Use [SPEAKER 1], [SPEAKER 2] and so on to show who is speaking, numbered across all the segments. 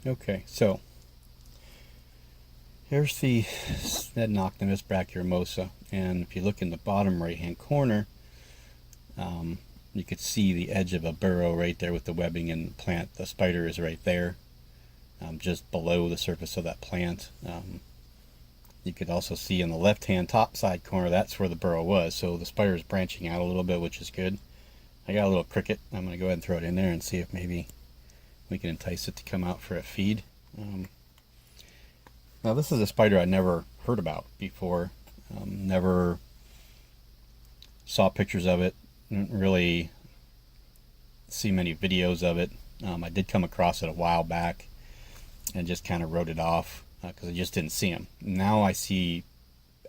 [SPEAKER 1] Okay, so here's the Psednocnemis brachyramosa, and if you look in the bottom right hand corner, you could see the edge of a burrow right there with the webbing and the plant. The spider is right there, just below the surface of that plant. You could also see in the left hand top side corner, that's where the burrow was, so the spider is branching out a little bit, which is good. I got a little cricket. I'm going to go ahead and throw it in there and see if maybe we can entice it to come out for a feed. Now this is a spider I never heard about before. Never saw pictures of it. Didn't really see many videos of it. I did come across it a while back and just kind of wrote it off because I just didn't see them. Now I see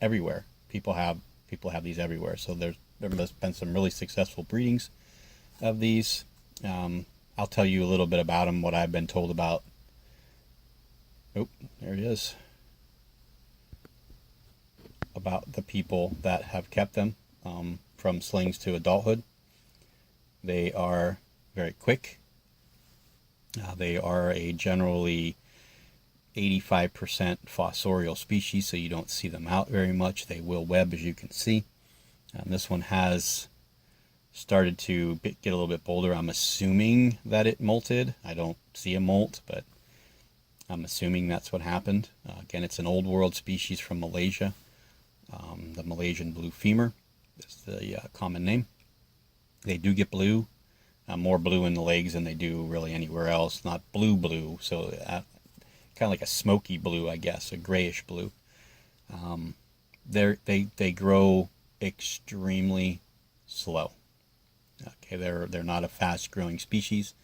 [SPEAKER 1] everywhere. People have these everywhere. So there must have been some really successful breedings of these. I'll tell you a little bit about them, what I've been told about. Oh, there it is. About the people that have kept them from slings to adulthood. They are very quick. They are a generally 85% fossorial species, so you don't see them out very much. They will web, as you can see. This one has started to get a little bit bolder. I'm assuming that it molted. I don't see a molt, but I'm assuming that's what happened. Again, it's an old world species from Malaysia. The Malaysian blue femur is the common name. They do get blue, more blue in the legs than they do really anywhere else. Not blue, so kind of like a smoky blue, I guess, a grayish blue. They grow extremely slow. Okay, they're not a fast growing species,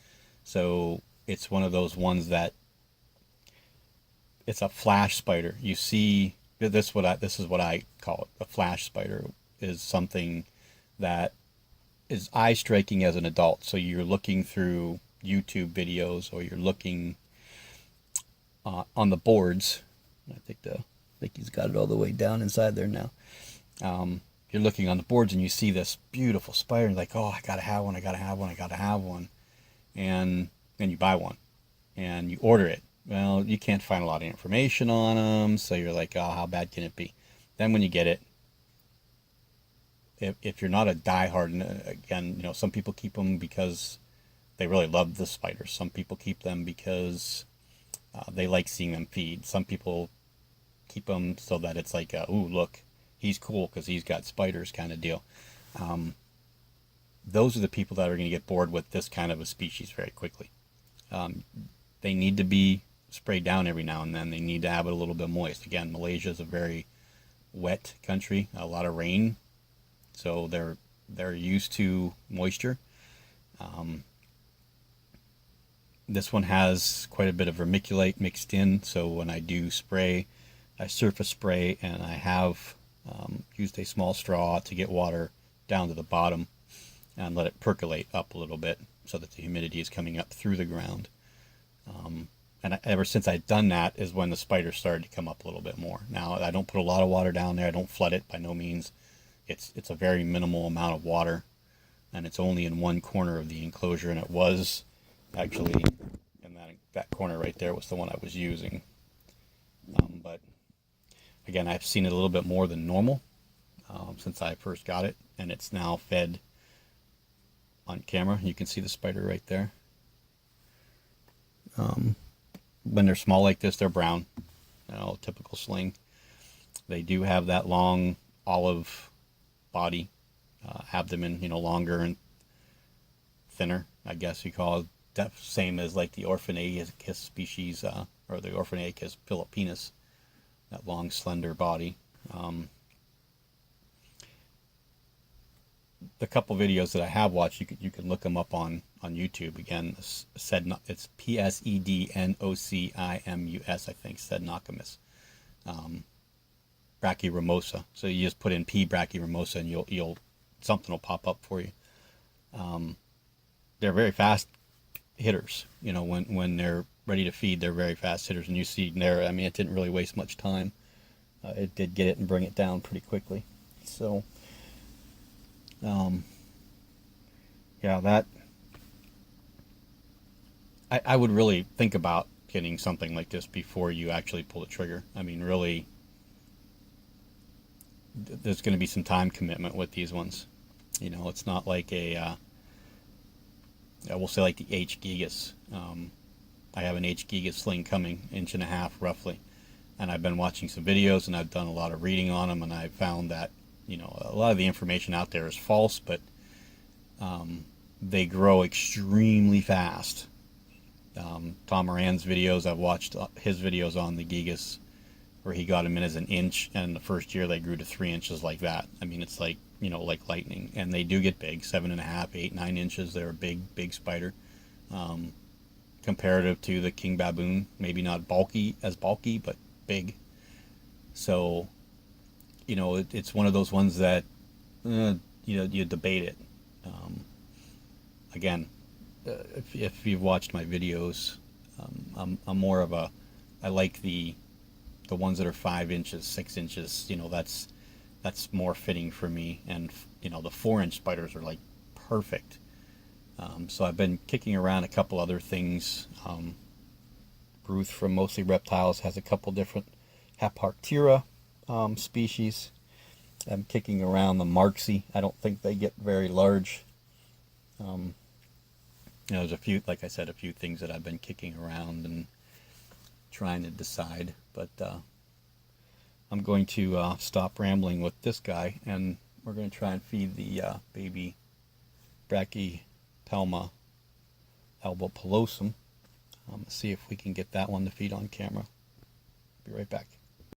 [SPEAKER 1] so it's one of those ones that it's a flash spider. You see, this is what I call it. A flash spider is something that is eye striking as an adult. So you're looking through YouTube videos, or you're looking on the boards. I think he's got it all the way down inside there now. You're looking on the boards and you see this beautiful spider, and like, oh, I gotta have one, I gotta have one, I gotta have one, and then you buy one and you order it. Well, you can't find a lot of information on them, so you're like, oh, how bad can it be? Then when you get it, if you're not a diehard, again, some people keep them because they really love the spiders. Some people keep them because they like seeing them feed. Some people keep them so that it's like, ooh, look, he's cool because he's got spiders kind of deal. Those are the people that are going to get bored with this kind of a species very quickly. They need to be sprayed down every now and then. They need to have it a little bit moist. Again, Malaysia is a very wet country, a lot of rain, so they're used to moisture. This one has quite a bit of vermiculite mixed in, so when I do spray, I surface spray, and I have used a small straw to get water down to the bottom and let it percolate up a little bit so that the humidity is coming up through the ground. And ever since I've done that is when the spiders started to come up a little bit more. Now, I don't put a lot of water down there. I don't flood it by no means. It's a very minimal amount of water, and it's only in one corner of the enclosure, and it was actually in that corner right there was the one I was using. But again, I've seen it a little bit more than normal since I first got it, and it's now fed on camera. You can see the spider right there. When they're small like this, they're brown, typical sling. They do have that long olive body, abdomen, longer and thinner, I guess you call it. Same as like the Orphaneacus species, or the Orphaneacus philippinus, that long, slender body. The couple videos that I have watched, you can look them up on YouTube. Again, it's Psednocnemis, I think, Psednocnemis, brachyramosa. So you just put in P brachyramosa, and you'll something will pop up for you. They're very fast hitters. When they're ready to feed, they're very fast hitters. And you see there, I mean, it didn't really waste much time. It did get it and bring it down pretty quickly. So, yeah, that I would really think about getting something like this before you actually pull the trigger. I mean, really, there's going to be some time commitment with these ones. You know, it's not like I will say like the H. gigas. I have an H. giga sling coming, 1.5 inch roughly, and I've been watching some videos and I've done a lot of reading on them, and I found that, you know, a lot of the information out there is false, but they grow extremely fast. Tom Moran's videos, I've watched his videos on the gigas where he got them in as 1 inch, and the first year they grew to 3 inches like that. I mean, it's like, you know, like lightning, and they do get big, 7.5, 8, 9 inches. They're a big spider. Comparative to the king baboon, maybe not bulky, but big. So, you know, it's one of those ones that, you know, you debate it. Again, if you've watched my videos, I'm more of a, I like the ones that are 5 inches, 6 inches. You know, that's more fitting for me. And you know, the 4-inch spiders are like perfect. So I've been kicking around a couple other things. Ruth from Mostly Reptiles has a couple different Haparctera species. I'm kicking around the Marksy. I don't think they get very large. You know, there's a few, like I said, a few things that I've been kicking around and trying to decide. But I'm going to stop rambling with this guy, and we're going to try and feed the baby Brachypelma albopilosum. See if we can get that one to feed on camera. Be right back.